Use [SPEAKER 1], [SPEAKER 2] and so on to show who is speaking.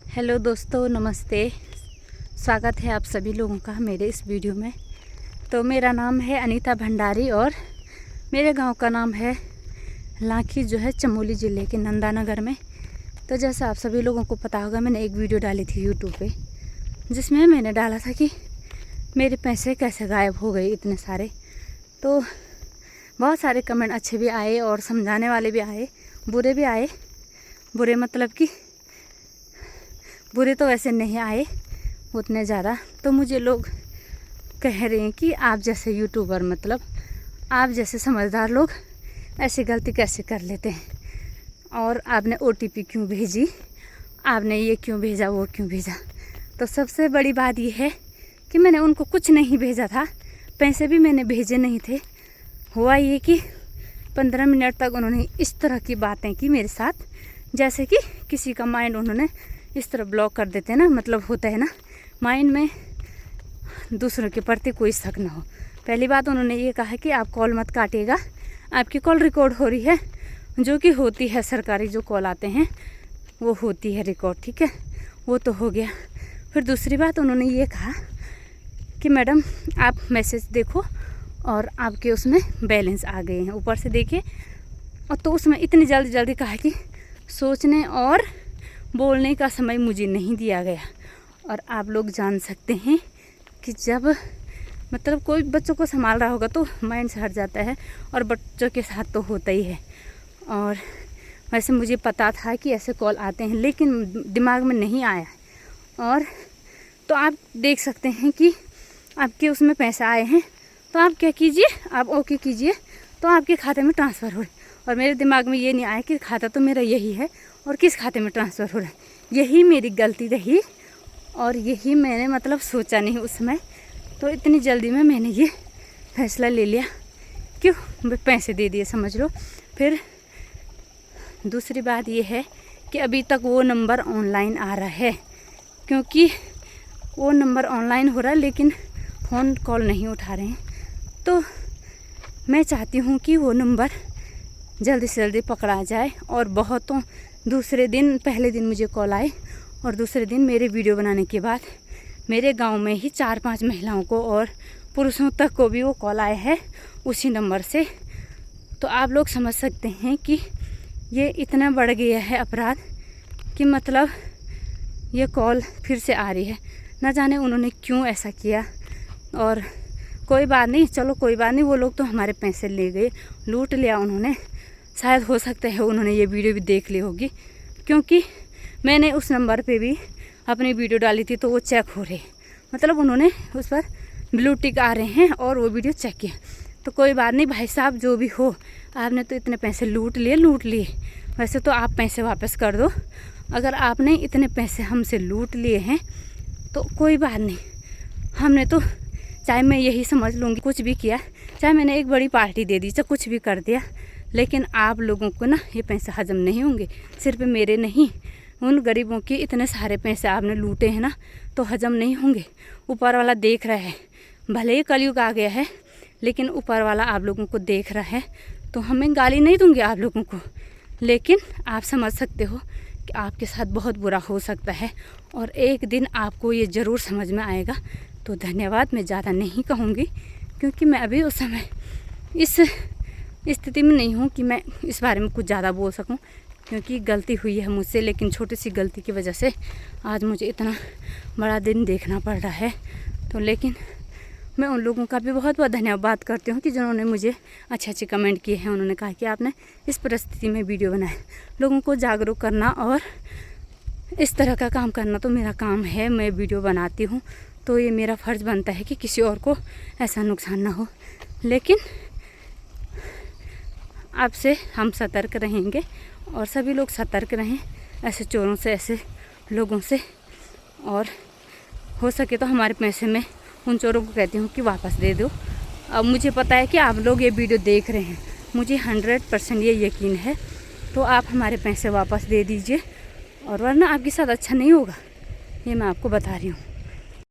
[SPEAKER 1] Hello दोस्तों, नमस्ते। स्वागत है आप सभी लोगों का मेरे इस वीडियो में। तो मेरा नाम है अनीता भंडारी और मेरे गांव का नाम है लाखी, जो है चमोली ज़िले के नंदानगर में। तो जैसा आप सभी लोगों को पता होगा, मैंने एक वीडियो डाली थी यूट्यूब पे, जिसमें मैंने डाला था कि मेरे पैसे कैसे गायब हो गए इतने सारे। तो बहुत सारे कमेंट अच्छे भी आए और समझाने वाले भी आए, बुरे भी आए। बुरे मतलब कि बुरे तो वैसे नहीं आए उतने ज़्यादा। तो मुझे लोग कह रहे हैं कि आप जैसे यूट्यूबर, मतलब आप जैसे समझदार लोग ऐसी गलती कैसे कर लेते हैं, और आपने OTP क्यों भेजी, आपने ये क्यों भेजा, वो क्यों भेजा। तो सबसे बड़ी बात यह है कि मैंने उनको कुछ नहीं भेजा था, पैसे भी मैंने भेजे नहीं थे। हुआ ये कि 15 मिनट तक उन्होंने इस तरह की बातें की मेरे साथ, जैसे कि किसी का माइंड उन्होंने इस तरह ब्लॉक कर देते हैं ना, मतलब होता है ना माइंड में दूसरों के प्रति कोई शक ना हो। पहली बात उन्होंने ये कहा कि आप कॉल मत काटिएगा, आपकी कॉल रिकॉर्ड हो रही है, जो कि होती है, सरकारी जो कॉल आते हैं वो होती है रिकॉर्ड, ठीक है, वो तो हो गया। फिर दूसरी बात उन्होंने ये कहा कि मैडम आप मैसेज देखो और आपके उसमें बैलेंस आ गए हैं, ऊपर से देखिए। और तो उसमें इतनी जल्दी जल्दी कहा कि सोचने और बोलने का समय मुझे नहीं दिया गया। और आप लोग जान सकते हैं कि जब मतलब कोई बच्चों को संभाल रहा होगा तो माइंड से हट जाता है, और बच्चों के साथ तो होता ही है। और वैसे मुझे पता था कि ऐसे कॉल आते हैं, लेकिन दिमाग में नहीं आया। और तो आप देख सकते हैं कि आपके उसमें पैसे आए हैं, तो आप क्या कीजिए, आप ओके कीजिए, तो आपके खाते में ट्रांसफ़र हो। और मेरे दिमाग में ये नहीं आया कि खाता तो मेरा यही है और किस खाते में ट्रांसफ़र हो रहा है। यही मेरी गलती रही और यही मैंने मतलब सोचा नहीं उस समय। तो इतनी जल्दी में मैंने ये फैसला ले लिया, क्यों पैसे दे दिए समझ लो। फिर दूसरी बात ये है कि अभी तक वो नंबर ऑनलाइन आ रहा है, क्योंकि वो नंबर ऑनलाइन हो रहा है लेकिन फ़ोन कॉल नहीं उठा रहे हैं। तो मैं चाहती हूँ कि वो नंबर जल्दी से जल्दी पकड़ा जाए। और बहुतों दूसरे दिन, पहले दिन मुझे कॉल आए और दूसरे दिन मेरे वीडियो बनाने के बाद मेरे गांव में ही 4-5 महिलाओं को और पुरुषों तक को भी वो कॉल आए हैं उसी नंबर से। तो आप लोग समझ सकते हैं कि ये इतना बढ़ गया है अपराध कि मतलब ये कॉल फिर से आ रही है। न जाने उन्होंने क्यों ऐसा किया। और कोई बात नहीं, चलो कोई बात नहीं, वो लोग तो हमारे पैसे ले गए, लूट लिया उन्होंने। शायद हो सकता है उन्होंने ये वीडियो भी देख ली होगी, क्योंकि मैंने उस नंबर पे भी अपनी वीडियो डाली थी, तो वो चेक हो रहे, मतलब उन्होंने उस पर ब्लू टिक आ रहे हैं और वो वीडियो चेक किया। तो कोई बात नहीं भाई साहब, जो भी हो, आपने तो इतने पैसे लूट लिए। वैसे तो आप पैसे वापस कर दो। अगर आपने इतने पैसे हमसे लूट लिए हैं तो कोई बात नहीं, हमने तो, चाहे मैं यही समझ लूँगी कुछ भी किया, चाहे मैंने एक बड़ी पार्टी दे दी, चाहे कुछ भी कर दिया, लेकिन आप लोगों को ना ये पैसे हजम नहीं होंगे। सिर्फ मेरे नहीं, उन गरीबों के इतने सारे पैसे आपने लूटे हैं ना, तो हजम नहीं होंगे। ऊपर वाला देख रहा है, भले ही कलयुग आ गया है, लेकिन ऊपर वाला आप लोगों को देख रहा है। तो हमें गाली नहीं दूंगी आप लोगों को, लेकिन आप समझ सकते हो कि आपके साथ बहुत बुरा हो सकता है, और एक दिन आपको ये ज़रूर समझ में आएगा। तो धन्यवाद मैं ज़्यादा नहीं कहूँगी, क्योंकि मैं अभी उस समय इस स्थिति में नहीं हूँ कि मैं इस बारे में कुछ ज़्यादा बोल सकूँ, क्योंकि गलती हुई है मुझसे। लेकिन छोटी सी गलती की वजह से आज मुझे इतना बड़ा दिन देखना पड़ रहा है। तो लेकिन मैं उन लोगों का भी बहुत बहुत धन्यवाद करती हूँ कि जिन्होंने मुझे अच्छे कमेंट किए हैं। उन्होंने कहा कि आपने इस परिस्थिति में वीडियो बनाए, लोगों को जागरूक करना और इस तरह का काम करना तो मेरा काम है। मैं वीडियो बनाती हूँ तो ये मेरा फ़र्ज़ बनता है कि किसी और को ऐसा नुकसान ना हो। लेकिन आपसे हम सतर्क रहेंगे, और सभी लोग सतर्क रहें ऐसे चोरों से, ऐसे लोगों से। और हो सके तो हमारे पैसे में उन चोरों को कहती हूँ कि वापस दे दो। अब मुझे पता है कि आप लोग ये वीडियो देख रहे हैं, मुझे 100% ये यकीन है। तो आप हमारे पैसे वापस दे दीजिए, और वरना आपके साथ अच्छा नहीं होगा, ये मैं आपको बता रही हूँ।